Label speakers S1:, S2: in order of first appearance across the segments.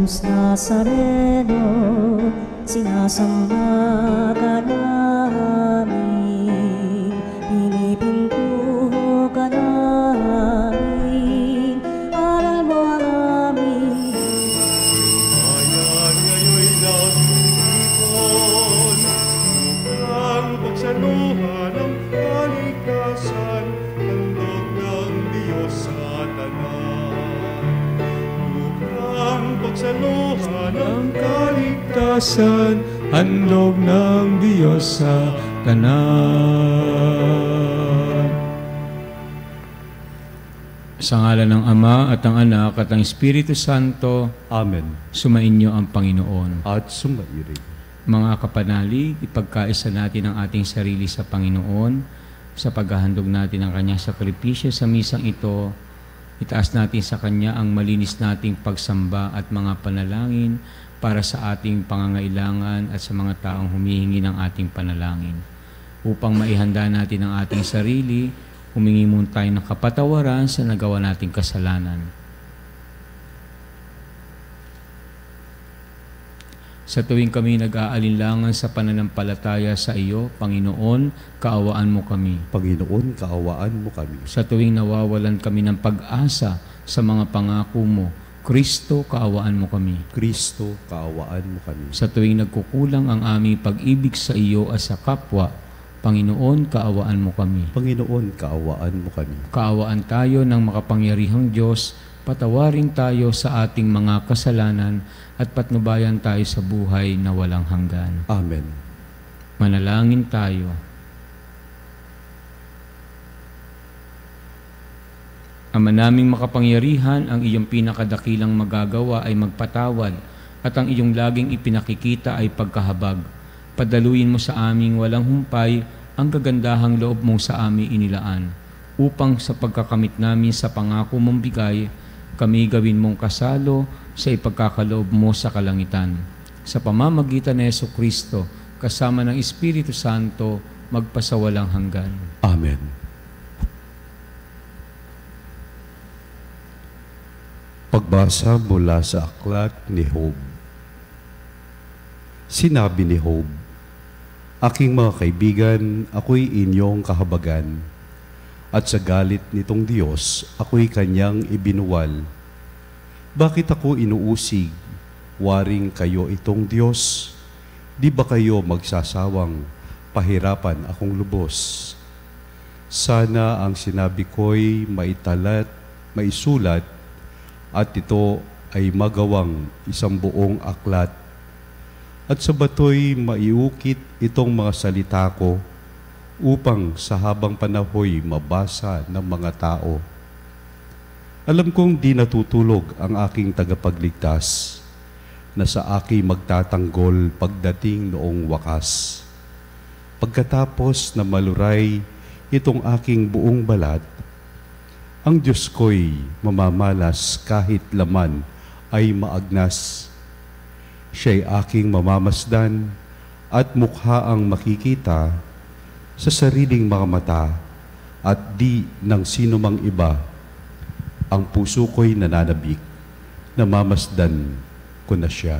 S1: Jesus Nazareno, sinasamba ka namin, pinipintuho ka namin, aral mo ang amin.
S2: Bayan ngayon'y nagtitipon, upang pagsaluhan ang kaligtasan, handog ng Diyos sa tanan. Upang pagsaluhan ang kaligtasan, handog ng Diyos sa tanan.
S3: Sa ngalan ng Ama at ng Anak at ng Espiritu Santo,
S2: Amen.
S3: sumainyo ang Panginoon.
S2: At sumairin.
S3: Mga kapanalig, ipagkaisa natin ang ating sarili sa Panginoon sa paghahandog natin ng Kanyang sakripisyo sa misang ito. Itaas natin sa Kanya ang malinis nating pagsamba at mga panalangin para sa ating pangangailangan at sa mga taong humihingi ng ating panalangin. Upang maihanda natin ang ating sarili, humingi muna tayo ng kapatawaran sa nagawa nating kasalanan. Sa tuwing kami nag-aalinlangan sa pananampalataya sa iyo, Panginoon, kaawaan mo kami.
S2: Panginoon, kaawaan mo kami.
S3: Sa tuwing nawawalan kami ng pag-asa sa mga pangako mo, Kristo, kaawaan mo kami.
S2: Kristo, kaawaan mo kami.
S3: Sa tuwing nagkukulang ang aming pag-ibig sa iyo at sa kapwa, Panginoon, kaawaan mo kami.
S2: Panginoon, kaawaan mo kami.
S3: Kaawaan tayo ng makapangyarihang Diyos, patawarin tayo sa ating mga kasalanan at patnubayan tayo sa buhay na walang hanggan.
S2: Amen.
S3: Manalangin tayo. Ama naming makapangyarihan, ang iyong pinakadakilang magagawa ay magpatawad at ang iyong laging ipinakikita ay pagkahabag. Padaluyin mo sa aming walang humpay ang kagandahang loob mo sa aming inilaan, upang sa pagkakamit namin sa pangako mong bigay, kami gawin mong kasalo sa ipagkakaloob mo sa kalangitan. Sa pamamagitan ni Jesucristo, kasama ng Espiritu Santo, magpasawalang hanggan.
S2: Amen. Pagbasa mula sa aklat ni Job. Sinabi ni Job, aking mga kaibigan, ako'y inyong kahabagan, at sa galit nitong Diyos, ako'y kanyang ibinuwal. Bakit ako inuusig? Waring kayo itong Diyos. Di ba kayo magsasawang pahirapan akong lubos? Sana ang sinabi ko'y maisulat, at ito ay magawang isang buong aklat. At sa bato'y maiukit itong mga salita ko upang sa habang panahoy mabasa ng mga tao. Alam kong di natutulog ang aking tagapagligtas na sa aking magtatanggol pagdating noong wakas. Pagkatapos na maluray itong aking buong balat, ang Diyos ko'y mamamalas kahit laman ay maagnas. Siya'y aking mamamasdan at mukha ang makikita sa sariling mga mata at di ng sino mang iba. Ang puso ko'y nananabik, namamasdan ko na siya.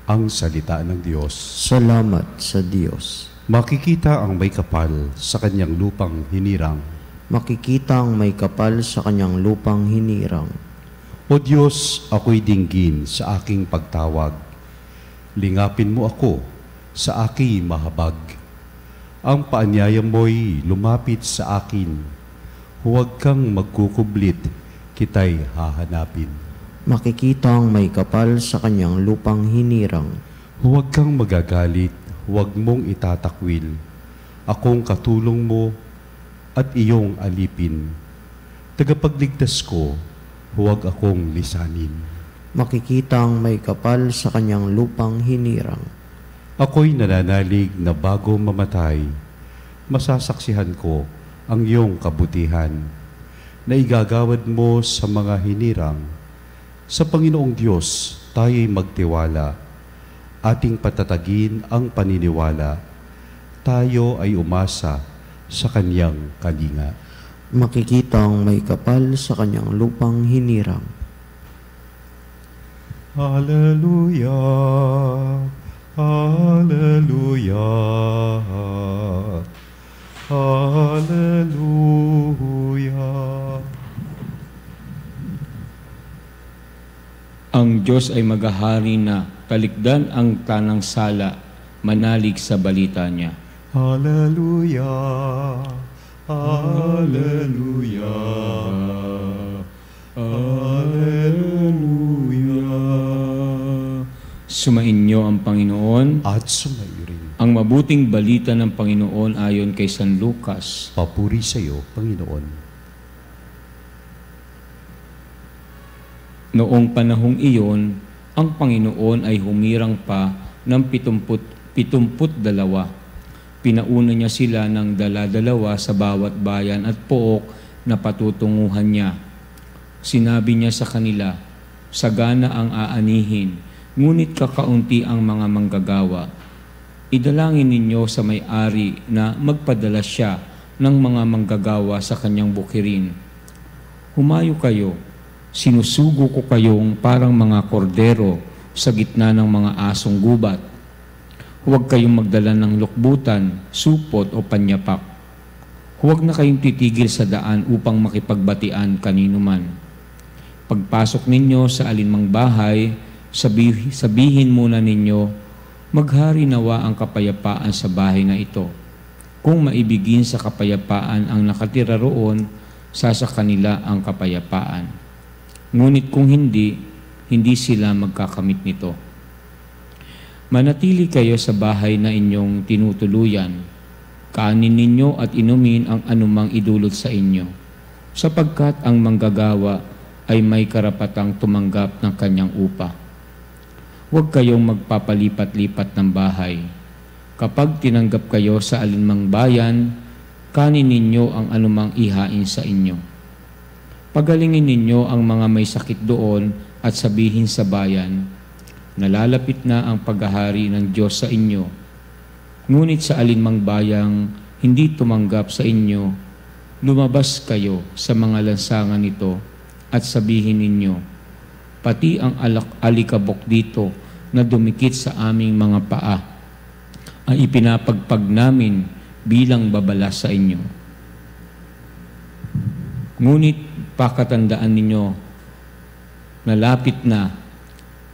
S2: Ang salita ng Diyos.
S4: Salamat sa Diyos.
S2: Makikita ang may kapal sa kanyang lupang hinirang.
S4: Makikita ang may kapal sa kanyang lupang hinirang.
S2: O Diyos, ako'y dinggin sa aking pagtawag. Lingapin mo ako sa aking mahabag. Ang paanyaya mo'y lumapit sa akin. Huwag kang magkukublit, kita'y hahanapin.
S4: Makikita ang may kapal sa kanyang lupang hinirang.
S2: Huwag kang magagalit, huwag mong itatakwil. Akong katulong mo at iyong alipin. Tagapagligtas ko, huwag akong lisanin.
S4: Makikita ang may kapal sa kanyang lupang hinirang.
S2: Ako'y nananalig na bago mamatay, masasaksihan ko ang iyong kabutihan na igagawad mo sa mga hinirang. Sa Panginoong Diyos, tayo'y magtiwala. Ating patatagin ang paniniwala. Tayo ay umasa sa Kanyang kalinga.
S4: Makikita ang may kapal sa kanyang lupang hinirang.
S2: Hallelujah, Hallelujah, Hallelujah.
S3: Ang Diyos ay maghahari na, talikdan ang tanang sala, manalig sa balita niya.
S2: Hallelujah, Hallelujah, Hallelujah.
S3: Sumainyo ang Panginoon.
S2: At sumayo rin.
S3: Ang mabuting balita ng Panginoon ayon kay San Lucas.
S2: Papuri sa iyo, Panginoon.
S3: Noong panahong iyon, ang Panginoon ay humirang pa ng 72. Pinauna niya sila ng dala-dalawa sa bawat bayan at pook na patutunguhan niya. Sinabi niya sa kanila, sagana ang aanihin, ngunit kakaunti ang mga manggagawa. Idalangin ninyo sa may-ari na magpadala siya ng mga manggagawa sa kanyang bukirin. Humayo kayo, sinusugo ko kayong parang mga kordero sa gitna ng mga asong gubat. Huwag kayong magdala ng lukbutan, supot o panyapak. Huwag na kayong titigil sa daan upang makipagbatian kanino man. Pagpasok ninyo sa alinmang bahay, sabihin muna ninyo, maghari nawa ang kapayapaan sa bahay na ito. Kung maibigin sa kapayapaan ang nakatira roon, sa kanila ang kapayapaan. Ngunit kung hindi sila magkakamit nito. Manatili kayo sa bahay na inyong tinutuluyan. Kanin ninyo at inumin ang anumang idulot sa inyo, sapagkat ang manggagawa ay may karapatang tumanggap ng kanyang upa. Huwag kayong magpapalipat-lipat ng bahay. Kapag tinanggap kayo sa alinmang bayan, kanin ninyo ang anumang ihain sa inyo. Pagalingin ninyo ang mga may sakit doon at sabihin sa bayan, nalalapit na ang paghahari ng Diyos sa inyo. Ngunit sa alinmang bayang hindi tumanggap sa inyo, lumabas kayo sa mga lansangan nito at sabihin ninyo, pati ang alikabok dito na dumikit sa aming mga paa ay ipinapagpag namin bilang babala sa inyo. Ngunit pakatandaan ninyo, nalapit na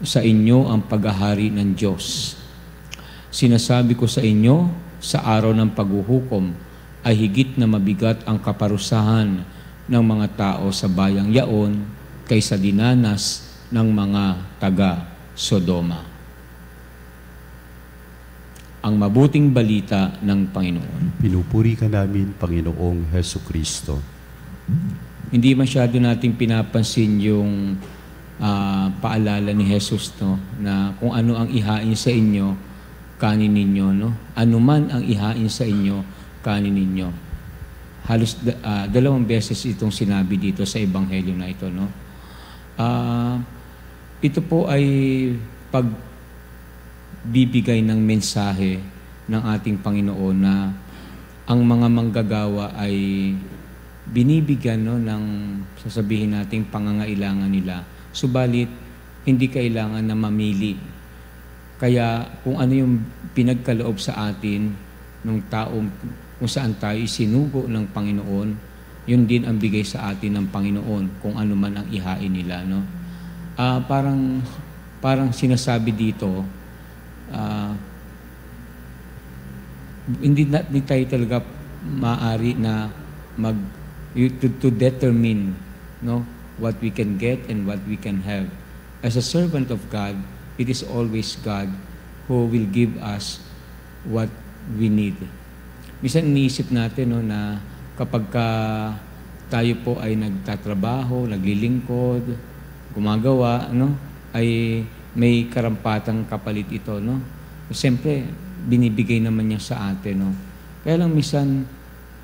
S3: sa inyo ang paghahari ng Diyos. Sinasabi ko sa inyo, sa araw ng paghuhukom ay higit na mabigat ang kaparusahan ng mga tao sa bayang yaon kaysa dinanas ng mga taga-Sodoma. Ang mabuting balita ng Panginoon.
S2: Pinupuri ka namin, Panginoong Hesu Kristo.
S3: Hindi masyado nating pinapansin yung paalala ni Jesus, no, na kung ano ang ihain sa inyo, kanin ninyo, no? Ano man ang ihain sa inyo, kanin ninyo. Halos 2 beses itong sinabi dito sa ebanghelyo na ito, no? Ito po ay pagbibigay ng mensahe ng ating Panginoon na ang mga manggagawa ay binibigyan, no, ng sasabihin nating pangangailangan nila. Subalit, hindi kailangan na mamili. Kaya kung ano yung pinagkaloob sa atin ng taong kung saan tayo isinugo ng Panginoon, yun din ang bigay sa atin ng Panginoon kung ano man ang ihain nila, no? Parang sinasabi dito, hindi tayo talaga maaari na to determine, no, what we can get and what we can have. As a servant of God, it is always God who will give us what we need. Minsan iniisip natin, no, na kapag tayo po ay nagtatrabaho, naglilingkod, gumagawa, no, ay may karampatang kapalit ito, no. Siyempre, binibigay naman niya sa atin, no. Kaya lang minsan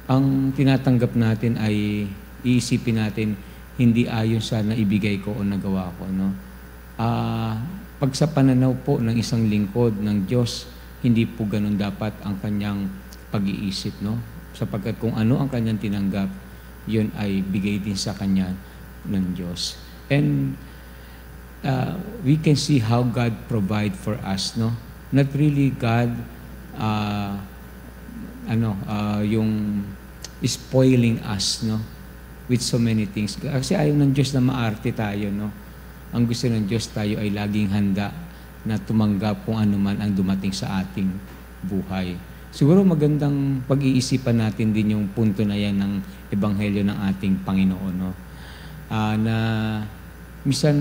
S3: ang tinatanggap natin ay iisipin natin, hindi ayon sa naibigay ko o nagawa ko, no? Pag sa pananaw po ng isang lingkod ng Diyos, hindi po ganun dapat ang kanyang pag-iisip, no? Sapagkat kung ano ang kanyang tinanggap, yun ay bigay din sa kanya ng Diyos. And we can see how God provide for us, no? Not really God, yung spoiling us, no? With so many things. Kasi ayaw ng Diyos na maarte tayo, no? Ang gusto ng Diyos tayo ay laging handa na tumanggap kung ano man ang dumating sa ating buhay. Siguro magandang pag-iisipan natin din yung punto na yan ng Ebanghelyo ng ating Panginoon, no? Na minsan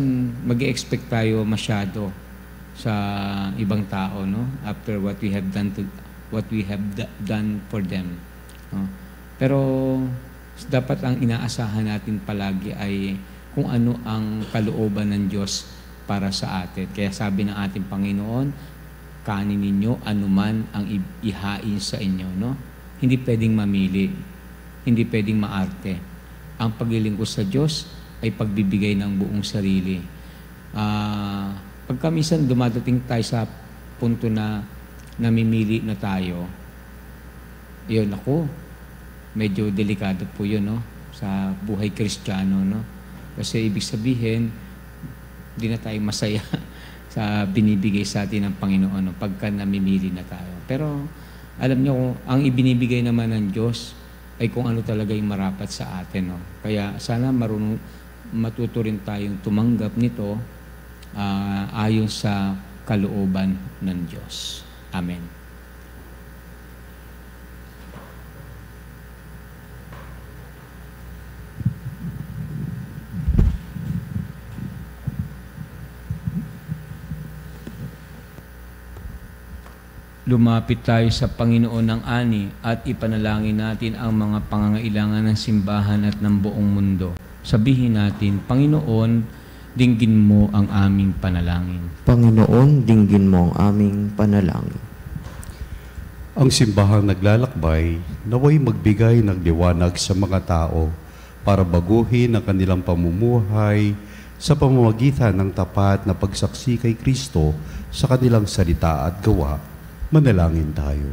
S3: mag-expect tayo masyado sa ibang tao, no? After what we have done for them, no? Pero dapat ang inaasahan natin palagi ay kung ano ang kalooban ng Diyos para sa atin. Kaya sabi ng ating Panginoon, kanin ninyo anuman ang ihain sa inyo, no? Hindi pwedeng mamili, hindi pwedeng maarte. Ang paglilingkod sa Diyos ay pagbibigay ng buong sarili. Pagka minsan dumadating tayo sa punto na namimili na tayo, yun ako, medyo delikado po yun, no? Sa buhay Kristiyano, no? Kasi ibig sabihin, hindi na tayo masaya sa binibigay sa atin ng Panginoon, no? Pagka namimili na tayo. Pero alam niyo, ang ibinibigay naman ng Diyos ay kung ano talaga yung marapat sa atin, no? Kaya sana matuto rin tayong tumanggap nito ayon sa kalooban ng Diyos. Amen. Lumapit tayo sa Panginoon ng ani at ipanalangin natin ang mga pangangailangan ng simbahan at ng buong mundo. Sabihin natin, Panginoon, dinggin mo ang aming panalangin.
S4: Panginoon, dinggin mo ang aming panalangin.
S2: Ang simbahang naglalakbay, naway magbigay ng liwanag sa mga tao para baguhin ang kanilang pamumuhay sa pamamagitan ng tapat na pagsaksi kay Kristo sa kanilang salita at gawa. Manalangin tayo.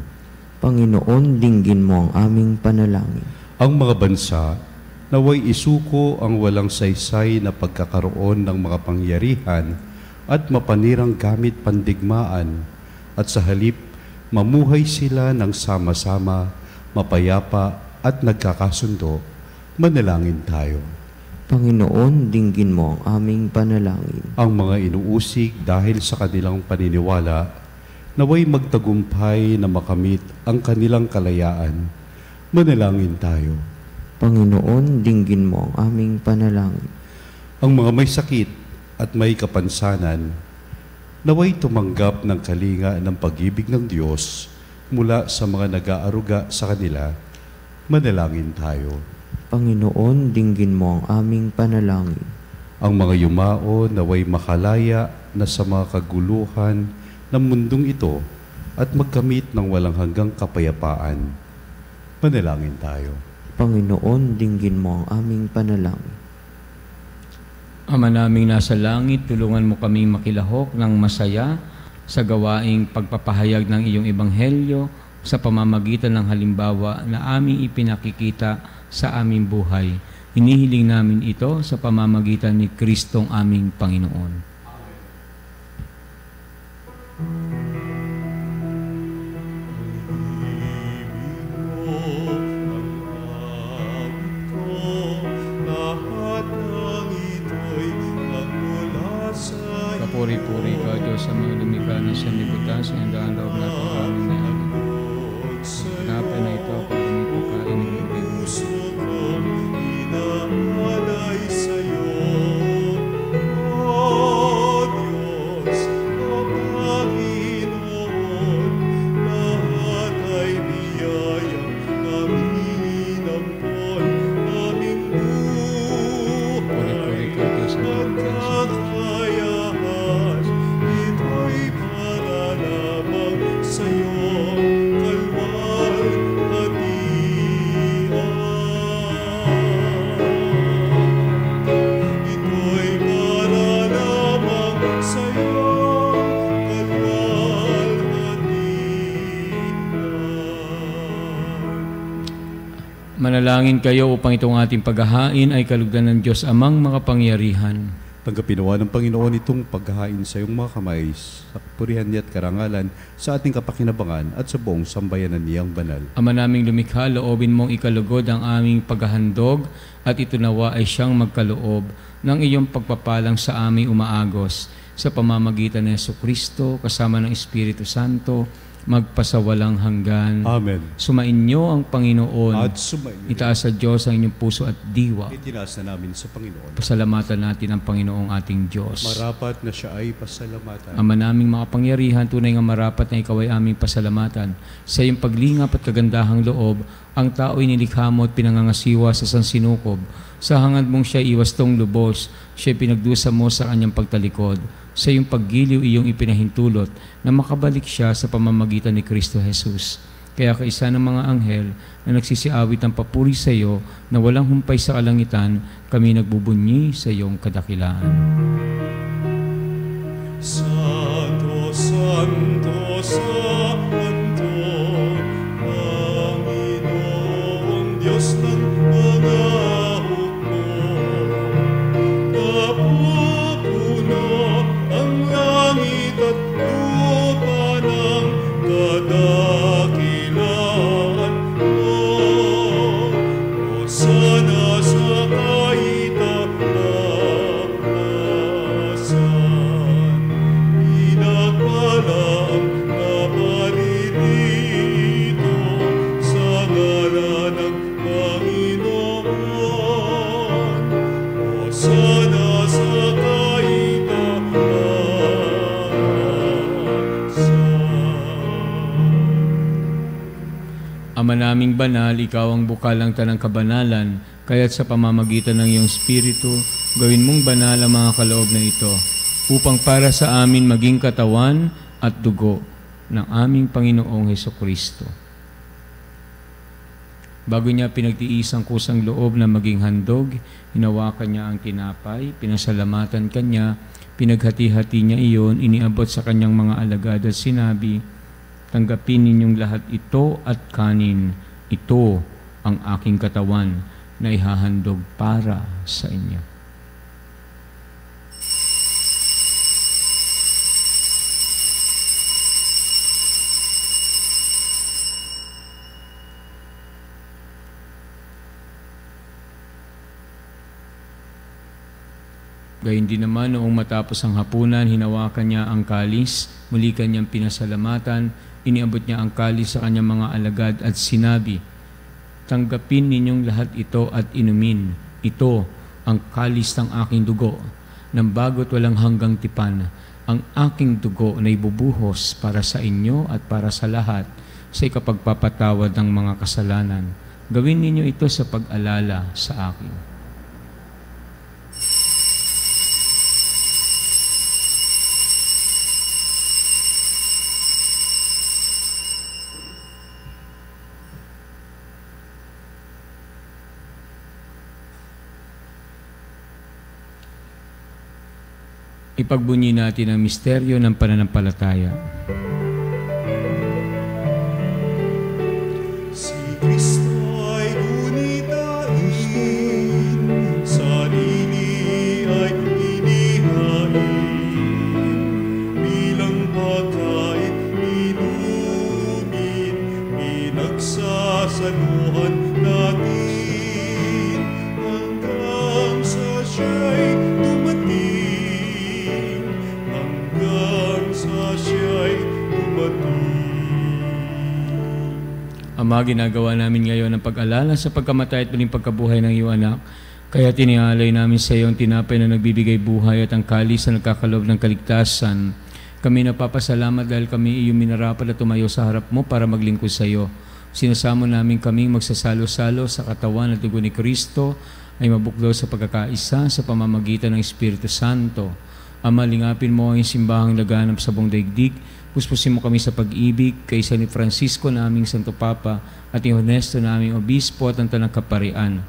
S4: Panginoon, dinggin mo ang aming panalangin.
S2: Ang mga bansa, naway isuko ang walang saysay na pagkakaroon ng mga pangyarihan at mapanirang gamit pandigmaan at sa halip mamuhay sila ng sama-sama, mapayapa at nagkakasundo. Manalangin tayo.
S4: Panginoon, dinggin mo ang aming panalangin.
S2: Ang mga inuusig dahil sa kanilang paniniwala, naway magtagumpay na makamit ang kanilang kalayaan. Manalangin tayo.
S4: Panginoon, dinggin mo ang aming panalangin.
S2: Ang mga may sakit at may kapansanan, naway tumanggap ng kalinga ng pag-ibig ng Diyos mula sa mga nag-aaruga sa kanila. Manalangin tayo.
S4: Panginoon, dinggin mo ang aming panalangin.
S2: Ang mga yumao naway makalaya na sa mga kaguluhan ng mundong ito at magkamit ng walang hanggang kapayapaan. Manalangin tayo.
S4: Panginoon, dinggin mo ang aming panalangin.
S3: Ama naming nasa langit, tulungan mo kaming makilahok ng masaya sa gawaing pagpapahayag ng iyong ebanghelyo sa pamamagitan ng halimbawa na aming ipinakikita sa aming buhay. Hinihiling namin ito sa pamamagitan ni Kristong aming Panginoon. Kapuri-puri ka, Diyos, sa mga lumikha ng sanlibutan, sa handaan loob natin aming nahin. Hanapan na ito, pag lumiko ka, inibigay mo.
S5: Inahalay sa'yo, O Diyos, O Panginoon, lahat ay biyayang aming inampon, aming buhay.
S3: Kapuri-puri ka, Diyos, sa mga lumikha ng sanlibutan. Manalangin kayo upang itong ating paghahain ay kalugdan ng Diyos amang makapangyarihan.
S2: Tanggapin nawa ng Panginoon itong paghahain sa iyong mga kamay sa kapurihan niya at karangalan sa ating kapakinabangan at sa buong sambayanan niyang banal.
S3: Ama naming lumikha, loobin mong ikalugod ang aming paghahandog at ito nawa ay siyang magkaloob ng iyong pagpapalang sa aming umaagos sa pamamagitan ni Jesucristo kasama ng Espiritu Santo magpasawalang hanggan.
S2: Amen.
S3: Sumainyo ang Panginoon.
S2: At sumainyo.
S3: Itaas sa Diyos ang inyong puso at diwa.
S2: Itinaas na namin sa Panginoon.
S3: Pasalamatan natin ang Panginoong ating Diyos.
S2: Marapat na siya ay pasalamatan.
S3: Ama naming makapangyarihan, tunay nga marapat na ikaw ay aming pasalamatan. Sa iyong paglingap at kagandahang loob, ang tao'y nilikha mo at pinangangasiwa sa sansinukob. Sa hangad mong siya iwastong lubos, siya pinagdusa mo sa kanyang pagtalikod. Sa iyong paggiliw iyong ipinahintulot na makabalik siya sa pamamagitan ni Kristo Jesus. Kaya kaisa ng mga anghel na nagsisiawit ng papuri sa iyo na walang humpay sa kalangitan, kami nagbubunyi sa iyong kadakilaan.
S5: Santo, Santo, Santo, Panginoong Diyos ng mga hukbo, napupuno ang langit at lupa ng kadakilaan mo. Hosana sa kaitaasan, pinagpalang naparirito sa ngalan ng Panginoon. Hosana sa kaitaasan.
S3: Ama naming banal, ikaw ang bukal ng tanang kabanalan, kaya't sa pamamagitan ng iyong Espiritu, gawin mong banal ang mga kaloob na ito, upang para sa amin maging katawan at dugo ng aming Panginoong Hesukristo. Bago niya pinagtiis ang kusang loob na maging handog, hinawakan niya ang tinapay, pinasalamatan kanya, pinaghati-hati niya iyon, iniabot sa kanyang mga alagad at sinabi, "Tanggapin ninyong lahat ito at kanin. Ito ang aking katawan na ihahandog para sa inyo." Gayun din naman, noong matapos ang hapunan, hinawakan niya ang kalis, muli kanyang pinasalamatan, iniabot niya ang kalis sa kanyang mga alagad at sinabi, "Tanggapin ninyong lahat ito at inumin. Ito ang kalis ng aking dugo, ng bago't walang hanggang tipan. Ang aking dugo na ibubuhos para sa inyo at para sa lahat sa ikapagpapatawad ng mga kasalanan. Gawin ninyo ito sa pag-alala sa akin." Ipagbunyi natin ang misteryo ng pananampalataya.
S5: Si Kristo ay gunitain, sarili ay inihain, bilang pagkain inumin, pinagsasaluhan natin, hanggang sa siya'y dumating, hanggang sa siya'y dumating.
S3: Ama, ginagawa namin ngayon ang pag-alala sa pagkamatay at muling pagkabuhay ng iyong anak. Kaya tinialay namin sa iyo ang tinapay na nagbibigay buhay at ang kalis na nagkakaloob ng kaligtasan. Kami napapasalamat dahil kami iyong minarapat at tumayo sa harap mo para maglingkod sa iyo. Sinasamo namin kaming magsasalo-salo sa katawan at dugo ni Kristo ay mabuklo sa pagkakaisa sa pamamagitan ng Espiritu Santo. Ama, lingapin mo ang simbahang laganap sa buong daigdig. Puspusin mo kami sa pag-ibig kay San Francisco naming Santo Papa at ni Honesto naming Obispo at ang Tanang Kaparian.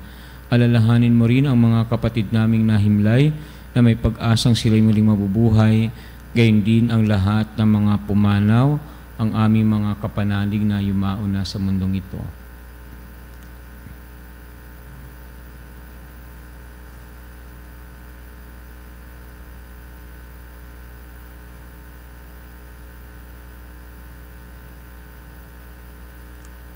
S3: Alalahanin mo rin ang mga kapatid naming nahimlay na may pag-asang sila'y muling mabubuhay, gayon din ang lahat ng mga pumanaw, ang aming mga kapanalig na yumao na sa mundong ito.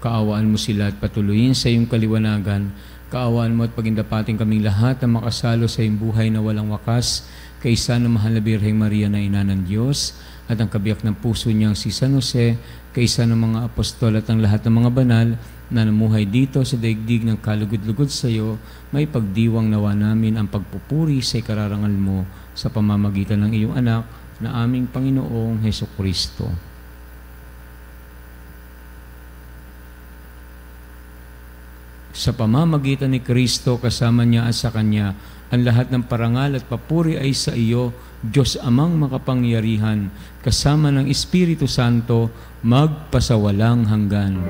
S3: Kaawaan mo sila at patuloyin sa iyong kaliwanagan. Kaawaan mo at pagindapating kaming lahat na makasalo sa iyong buhay na walang wakas, kaysa ng mahal na Birheng Maria na ina ng Diyos, at ang kabiyak ng puso niyang si San Jose, kaysa ng mga apostol at ang lahat ng mga banal na namuhay dito sa daigdig ng kalugod-lugod sa iyo, may pagdiwang nawa namin ang pagpupuri sa ikararangal mo sa pamamagitan ng iyong anak na aming Panginoong Hesukristo. Sa pamamagitan ni Kristo, kasama niya at sa Kanya, ang lahat ng parangal at papuri ay sa iyo, Diyos Amang makapangyarihan, kasama ng Espiritu Santo, magpasawalang hanggan.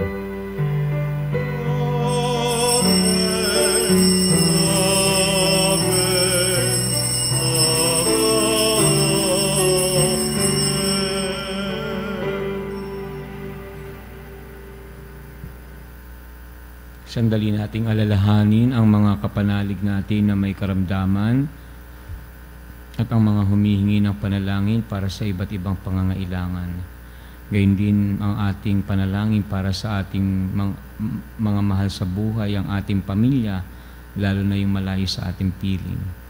S3: Sandali nating alalahanin ang mga kapanalig natin na may karamdaman at ang mga humihingi ng panalangin para sa iba't ibang pangangailangan. Gayun din ang ating panalangin para sa ating mga mahal sa buhay, ang ating pamilya, lalo na yung malayo sa ating piling.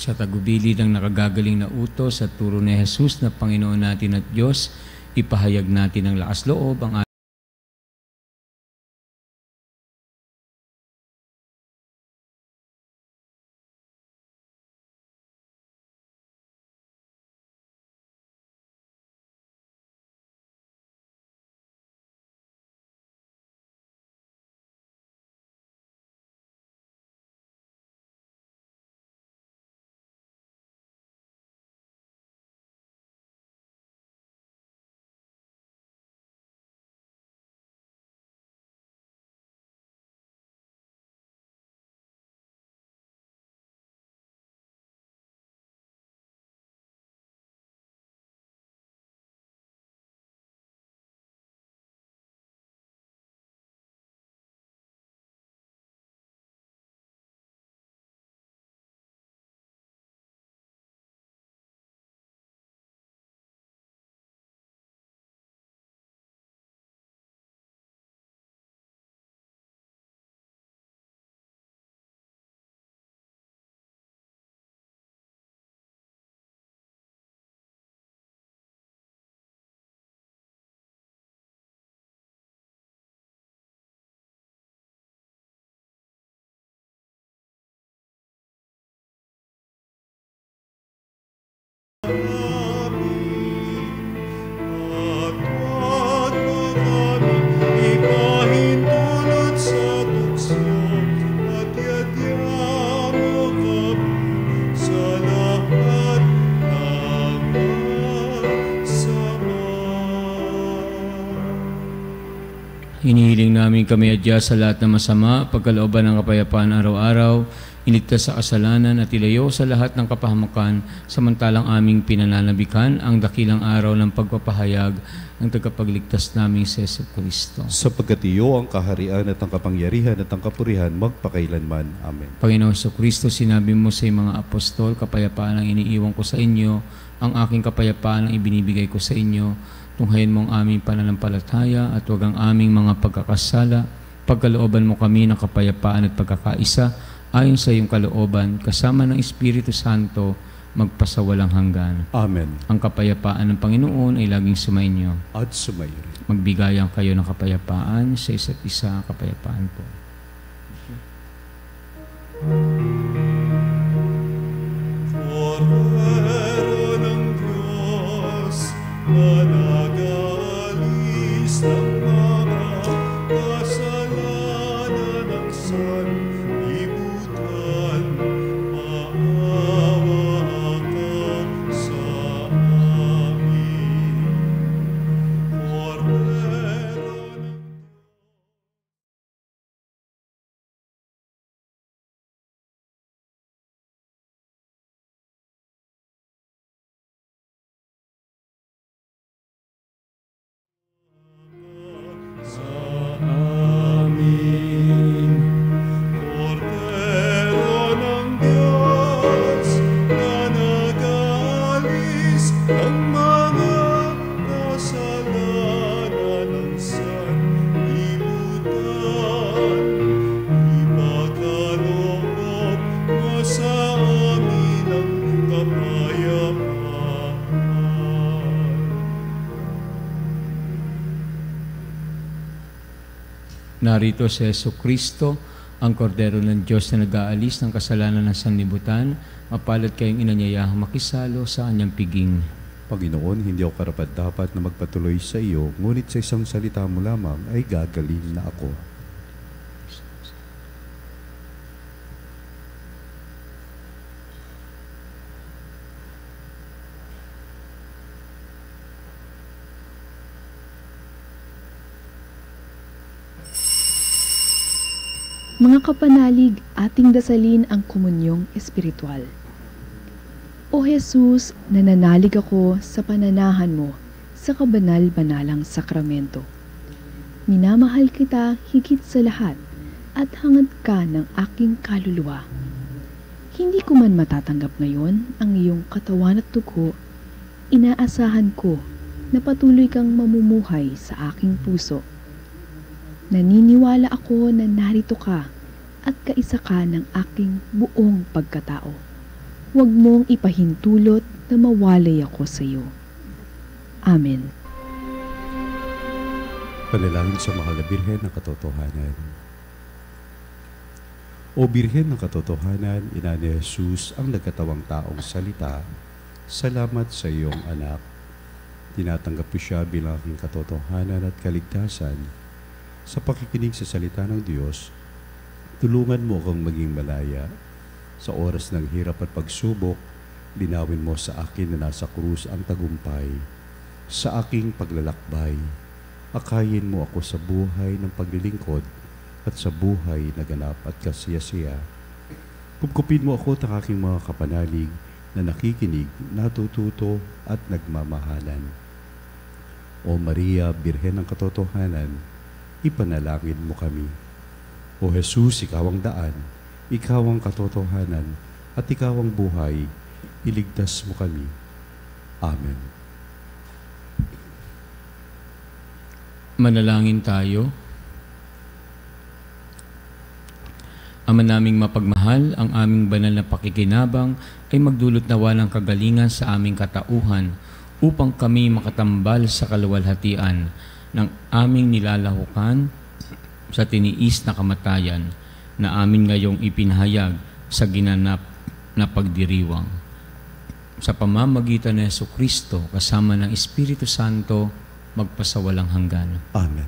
S3: Sa tagubilid ng nakagagaling na utos at turo ni Jesus na Panginoon natin at Diyos, ipahayag natin ang lakas loob, ang hinihiling namin kami adya sa lahat ng masama, pagkalooban ng kapayapaan araw-araw, iligtas sa kasalanan at ilayo sa lahat ng kapahamakan, samantalang aming pinananabikan ang dakilang araw ng pagpapahayag ng tagapagligtas naming si Jesucristo.
S2: Sapagkat iyo ang kaharian at ang kapangyarihan at ang kapurihan magpakailanman. Amen.
S3: Panginoon Jesucristo, sinabi mo sa mga apostol, kapayapaan ang iniiwan ko sa inyo, ang aking kapayapaan ang ibinibigay ko sa inyo. Tunghayin mo ang aming pananampalataya at huwag ang aming mga pagkakasala. Pagkalooban mo kami ng kapayapaan at pagkakaisa ayon sa iyong kalooban, kasama ng Espiritu Santo, magpasawalang hanggan.
S2: Amen.
S3: Ang kapayapaan ng Panginoon ay laging sumainyo.
S2: At sumayo rin.
S3: Magbigayan kayo ng kapayapaan sa isa't isa, kapayapaan po.
S5: Cordero ng Diyos, managalis ng mga kasalanan ng sanlibutan, maawa ka sa amin. Cordero
S3: Narito si Jesucristo, ang kordero ng Diyos na nag-aalis ng kasalanan ng sanlibutan. Mapalad kayong inanyayahang makisalo sa kanyang piging.
S2: Panginoon, hindi ako karapat-dapat na magpatuloy sa iyo, ngunit sa isang salita mo lamang ay gagaling na ako.
S6: Mga kapanalig, ating dasalin ang komunyong espiritual. O Jesus, nananalig ako sa pananahan mo sa kabanal-banalang sakramento. Minamahal kita higit sa lahat at hangad ka ng aking kaluluwa. Hindi ko man matatanggap ngayon ang iyong katawan at dugo, inaasahan ko na patuloy kang mamumuhay sa aking puso. Naniniwala ako na narito ka at kaisa ka ng aking buong pagkatao. Huwag mong ipahintulot na mawalay ako sa iyo. Amen.
S2: Panalangin sa mahal na Birhen ng Katotohanan. O Birhen ng Katotohanan, Ina ni Jesus, ang nagkatawang taong salita, salamat sa iyong anak. Tinatanggap ko siya bilang aking katotohanan at kaligtasan. Sa pakikinig sa salita ng Diyos, tulungan mo akong maging malaya. Sa oras ng hirap at pagsubok, linawin mo sa akin na nasa krus ang tagumpay. Sa aking paglalakbay, akayin mo ako sa buhay ng paglilingkod at sa buhay na ganap at kasiyasiya. Kupkupin mo ako ng aking mga kapanalig na nakikinig, natututo at nagmamahalan. O Maria, Birhen ng Katotohanan, ipanalangin mo kami. O Jesus, ikaw ang daan, ikaw ang katotohanan, at ikaw ang buhay, iligtas mo kami. Amen.
S3: Manalangin tayo. Ama naming mapagmahal, ang aming banal na pakikinabang ay magdulot nawa ng kagalingan sa aming katauhan upang kami makatambal sa kaluwalhatian ng aming nilalahukan sa tiniis na kamatayan na amin ngayong ipinahayag sa ginanap na pagdiriwang. Sa pamamagitan ni Jesucristo kasama ng Espiritu Santo, magpasawalang hanggan.
S2: Amen.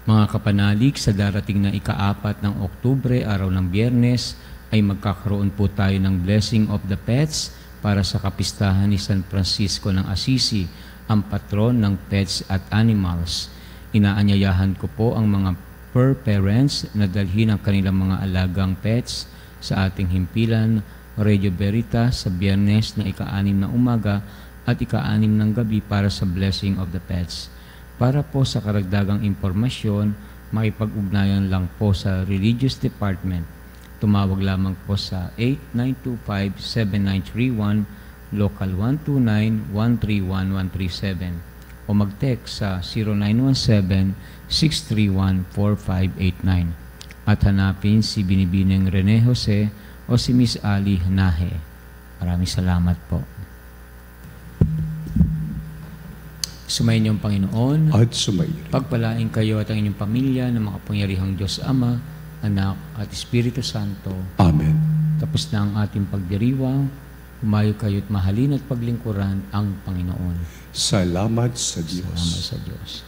S3: Mga kapanalig, sa darating na ika-4 ng Oktubre, araw ng Biyernes, ay magkakaroon po tayo ng Blessing of the Pets para sa kapistahan ni San Francisco ng Assisi, ang patron ng pets at animals. Inaanyayahan ko po ang mga fur parents na dalhin ang kanilang mga alagang pets sa ating himpilan Radio Veritas sa Biyernes na ika-6 na umaga at ika-6 ng gabi para sa Blessing of the Pets. Para po sa karagdagang impormasyon, makipag-ugnayan lang po sa Religious Department. Tumawag lamang po sa 8925-7931, Local 129-131-137 o mag-text sa 0917-631-4589 at hanapin si Binibining Rene Jose o si Miss Ali Hanahe. Maraming salamat po. Sumayin niyo ang Panginoon.
S2: At sumayin.
S3: Pagpalain kayo at ang inyong pamilya ng makapangyarihang Diyos Ama, Anak at Espiritu Santo.
S2: Amen.
S3: Tapos na ang ating pagdiriwang. Humayo kayo't mahalin at paglingkuran ang Panginoon.
S2: Salamat sa Diyos.
S3: Salamat sa Diyos.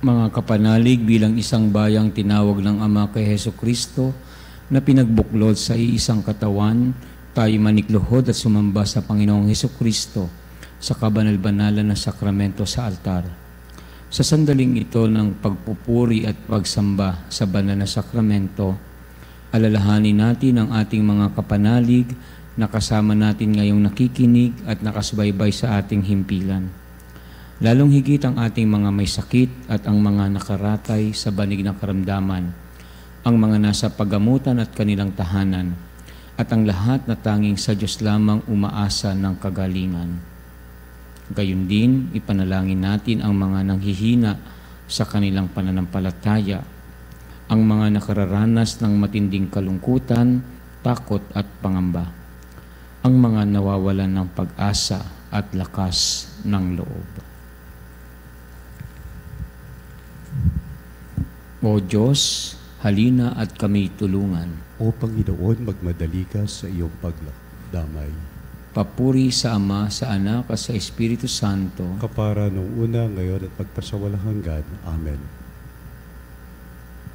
S3: Mga kapanalig, bilang isang bayang tinawag ng Ama kay Heso Kristo na pinagbuklod sa iisang katawan, tayo manikluhod at sumamba sa Panginoong Heso Kristo sa kabanal-banalan na sakramento sa altar. Sa sandaling ito ng pagpupuri at pagsamba sa banal na sakramento, alalahanin natin ang ating mga kapanalig na kasama natin ngayong nakikinig at nakasubaybay sa ating himpilan. Lalong higit ang ating mga may sakit at ang mga nakaratay sa banig ng karamdaman, ang mga nasa paggamutan at kanilang tahanan, at ang lahat na tanging sa Diyos lamang umaasa ng kagalingan. Gayon din, ipanalangin natin ang mga nanghihina sa kanilang pananampalataya, ang mga nakararanas ng matinding kalungkutan, takot at pangamba, ang mga nawawalan ng pag-asa at lakas ng loob. O Diyos, halina at kami tulungan.
S2: O Panginoon, magmadali ka sa iyong pagdamay.
S3: Papuri sa Ama, sa Anak at sa Espiritu Santo.
S2: Kapara nung una, ngayon at magpasawalang hanggan. Amen.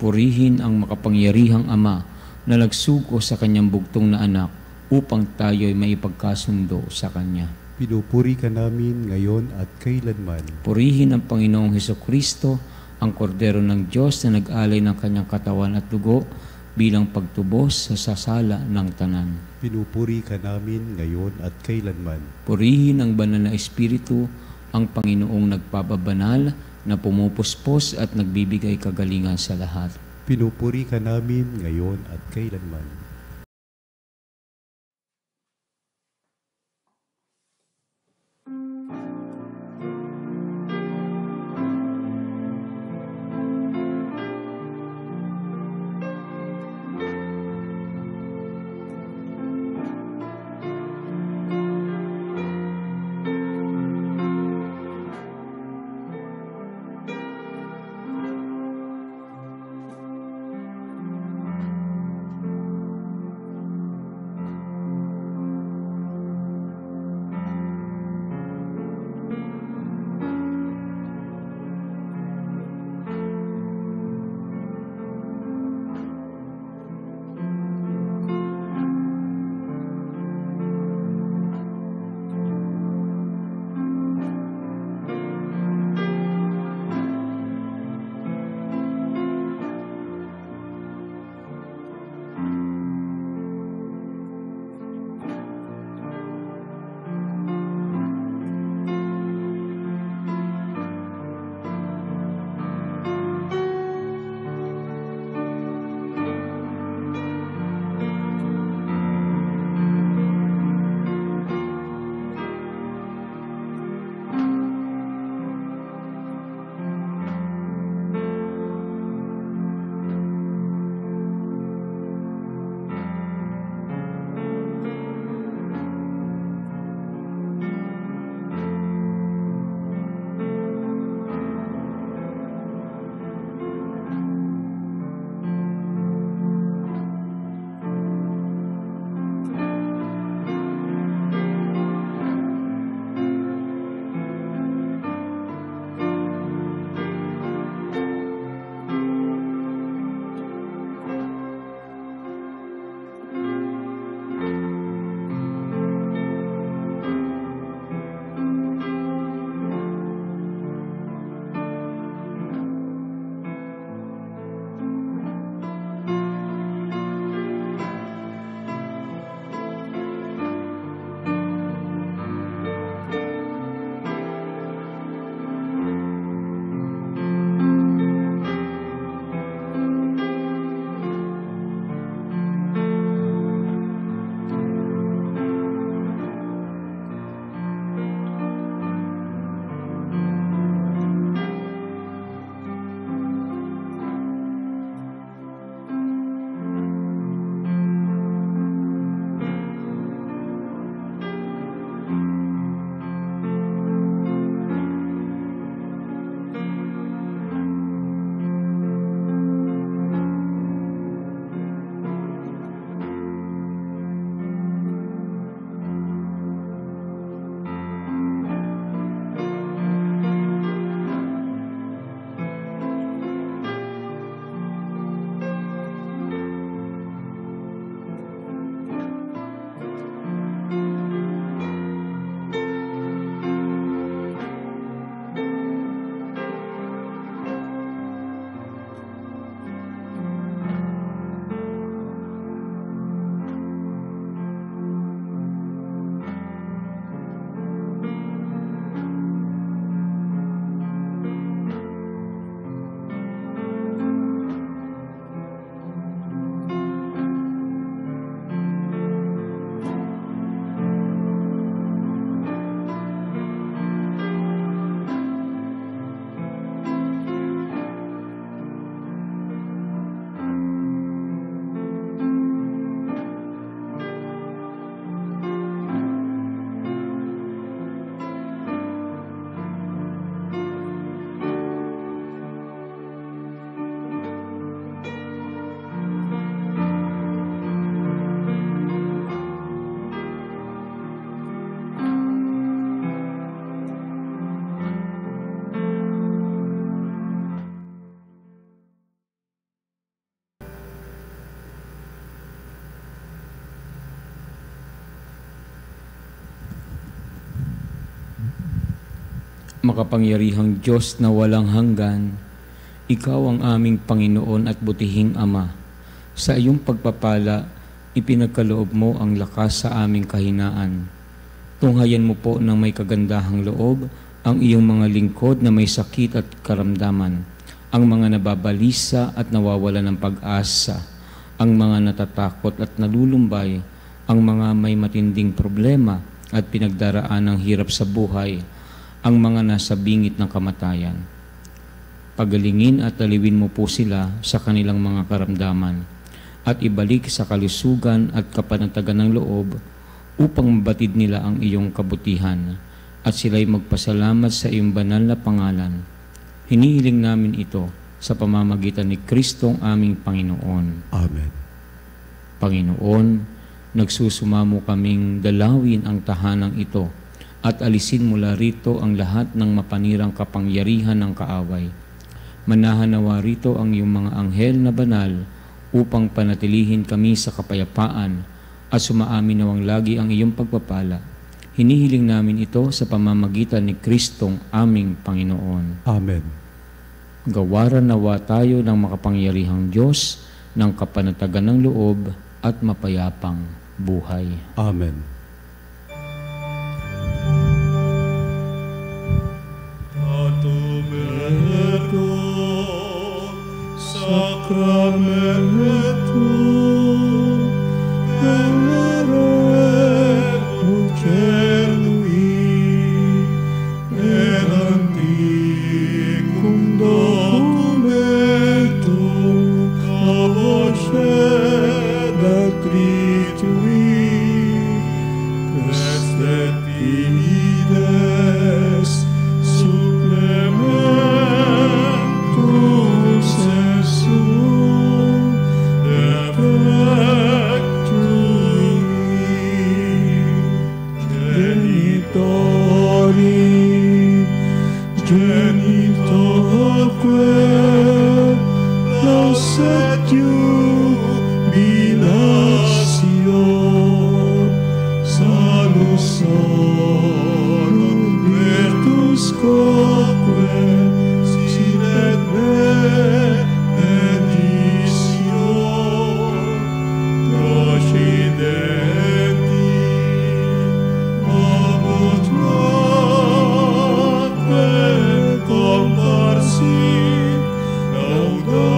S3: Purihin ang makapangyarihang Ama na nagsugo sa kanyang bugtong na anak upang tayo'y maipagkasundo sa Kanya.
S2: Pinupuri ka namin ngayon at kailanman.
S3: Purihin ang Panginoong Hesukristo, ang kordero ng Diyos na nag-alay ng kanyang katawan at dugo bilang pagtubos sa sasala ng tanan.
S2: Pinupuri ka namin ngayon at kailanman.
S3: Purihin ang banal na Espiritu, ang Panginoong nagpapabanal na pumupuspos at nagbibigay kagalingan sa lahat.
S2: Pinupuri ka namin ngayon at kailanman.
S3: Makapangyarihang Diyos na walang hanggan, Ikaw ang aming Panginoon at butihing Ama. Sa iyong pagpapala, ipinagkaloob mo ang lakas sa aming kahinaan. Tunghayan mo po ng may kagandahang loob ang iyong mga lingkod na may sakit at karamdaman, ang mga nababalisa at nawawala ng pag-asa, ang mga natatakot at nalulumbay, ang mga may matinding problema at pinagdaraan ng hirap sa buhay, ang mga nasa bingit ng kamatayan. Pagalingin at aliwin mo po sila sa kanilang mga karamdaman at ibalik sa kalusugan at kapanatagan ng loob upang mabatid nila ang iyong kabutihan at sila'y magpasalamat sa iyong banal na pangalan. Hinihiling namin ito sa pamamagitan ni Kristong aming Panginoon.
S2: Amen.
S3: Panginoon, nagsusumamo kaming dalawin ang tahanang ito at alisin mula rito ang lahat ng mapanirang kapangyarihan ng kaaway. Manahan nawa rito ang iyong mga anghel na banal upang panatilihin kami sa kapayapaan at sumaamin nawang lagi ang iyong pagpapala. Hinihiling namin ito sa pamamagitan ni Kristong aming Panginoon.
S2: Amen.
S3: Gawaran nawa tayo ng makapangyarihang Diyos ng kapanatagan ng loob at mapayapang buhay.
S2: Amen.
S5: Atumergo Sacramentum Veneremur Celui per antiquum documentum abocet tritui prestetides supplementum sensum effectui genitorque lausetio salus horum virtus quoque sine benedictio procidenti obut quoque comparsit laudatio.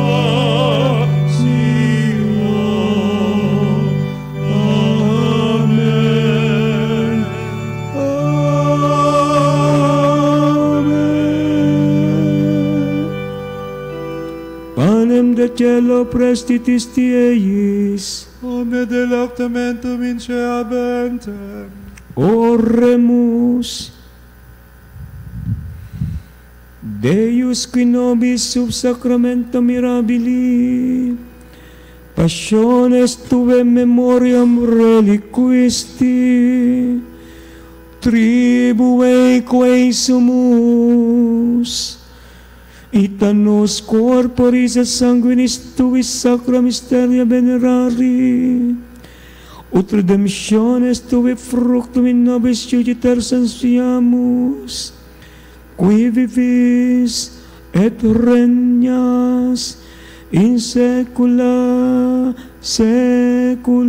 S5: Amen. Amen.
S7: Panem de cielo prestitis tieis,
S5: Omne delectamentum in cea bentem.
S7: oremus. Deus qui nobis sub sacramento mirabili, passiones tuve memoriam reliquisti, tribue quae sumus, ita nos corporis et sanguinis tuis sacra mysteria venerari, ut redemptiones tuve fructum in nobis juditer sensiamus, qui vivis et regnas in saecula saeculorum.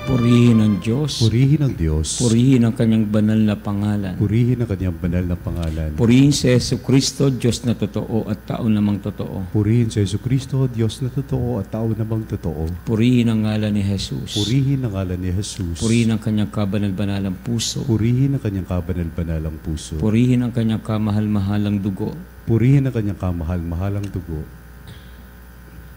S3: Purihin ang Diyos.
S2: Purihin ang Diyos.
S3: Purihin ang kanyang banal na pangalan.
S2: Purihin ang kanyang banal na pangalan.
S3: Purihin si Jesucristo, Diyos na totoo at tao namang totoo.
S2: Purihin si Jesucristo, Diyos na totoo at tao namang totoo.
S3: Purihin ang ngalan ni Jesus.
S2: Purihin ang ngalan ni Jesus.
S3: Purihin ang kanyang kabanal-banalang puso.
S2: Purihin ang kanyang kabanal-banalang puso.
S3: Purihin ang kanyang kamahal-mahalang dugo.
S2: Purihin ang kanyang kamahal-mahalang dugo.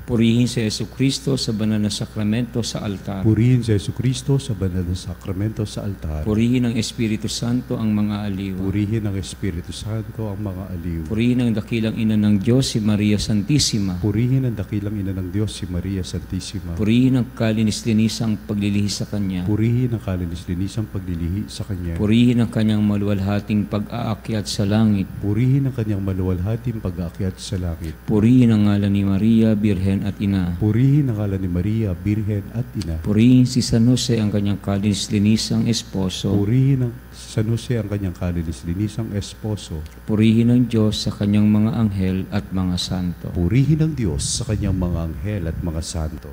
S3: Purihin si Jesucristo sa banal na sakramento sa altar.
S2: Purihin si Jesucristo sa banal na sakramento sa altar.
S3: Purihin ang Espiritu Santo ang mga aliw.
S2: Purihin ang Espiritu Santo ang mga aliw.
S3: Purihin ang dakilang ina ng Diyos, si Maria Santissima.
S2: Purihin ang dakilang ina ng Diyos, si Maria Santissima.
S3: Purihin ang kalinis-linisang paglilihi sa Kanya.
S2: Purihin ang kalinis-linisang paglilihi sa Kanya.
S3: Purihin ang Kanyang maluwalhating pag-aakyat sa langit.
S2: Purihin ang kanyang maluwalhating pag-aakyat sa langit.
S3: Purihin ang ngalan ni Maria, Birhen at Ina.
S2: Purihin ang ngalan ni Maria, Birhen at Ina.
S3: Purihin si San Jose ang kanyang kalinis-linisang esposo.
S2: Purihin ang San Jose ang kanyang kalinis-linisang esposo.
S3: Purihin ang Diyos sa kanyang mga anghel at mga santo.
S2: Purihin ang Diyos sa kanyang mga anghel at mga santo.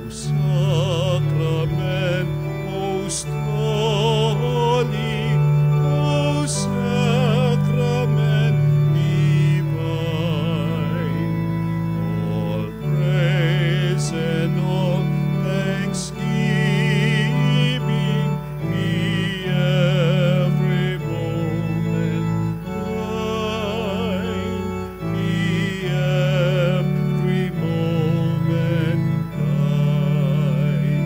S5: O Sacrament most holy, O Sacrament divine, all praise and all thanksgiving be every moment thine, be every moment thine.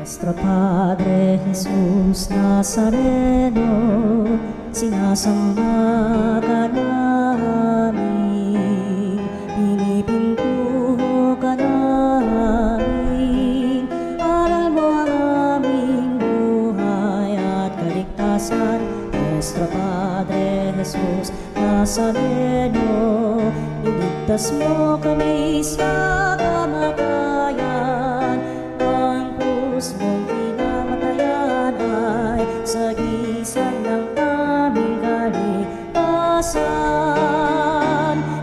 S1: Nuestro Padre Jesus Nazareno, sinasamba ka namin, pinipintuho ka namin, aral mo ang aming buhay at kaligtasan. Nuestro Padre Jesus Nazareno, iligtas mo kami sa kamatayan, ang krus mong pinamatayan ay sagisag ng aming kaligtasan.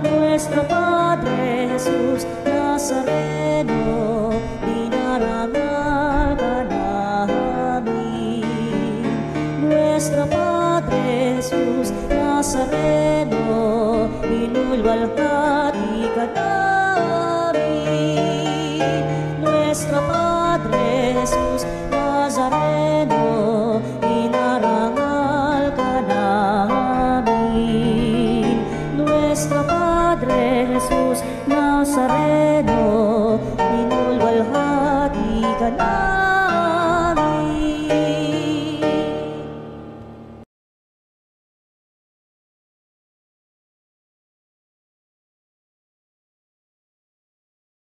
S1: Nuestro Padre Jesus Nazareno, dinarangal ka namin. Nuestro Padre Jesus Nazareno, inulwalhati ka namin. Nuestro Padre Jesus Nazareno, inarangal ka namin. Nuestro Padre Jesus Nazareno, inulwalhati ka namin.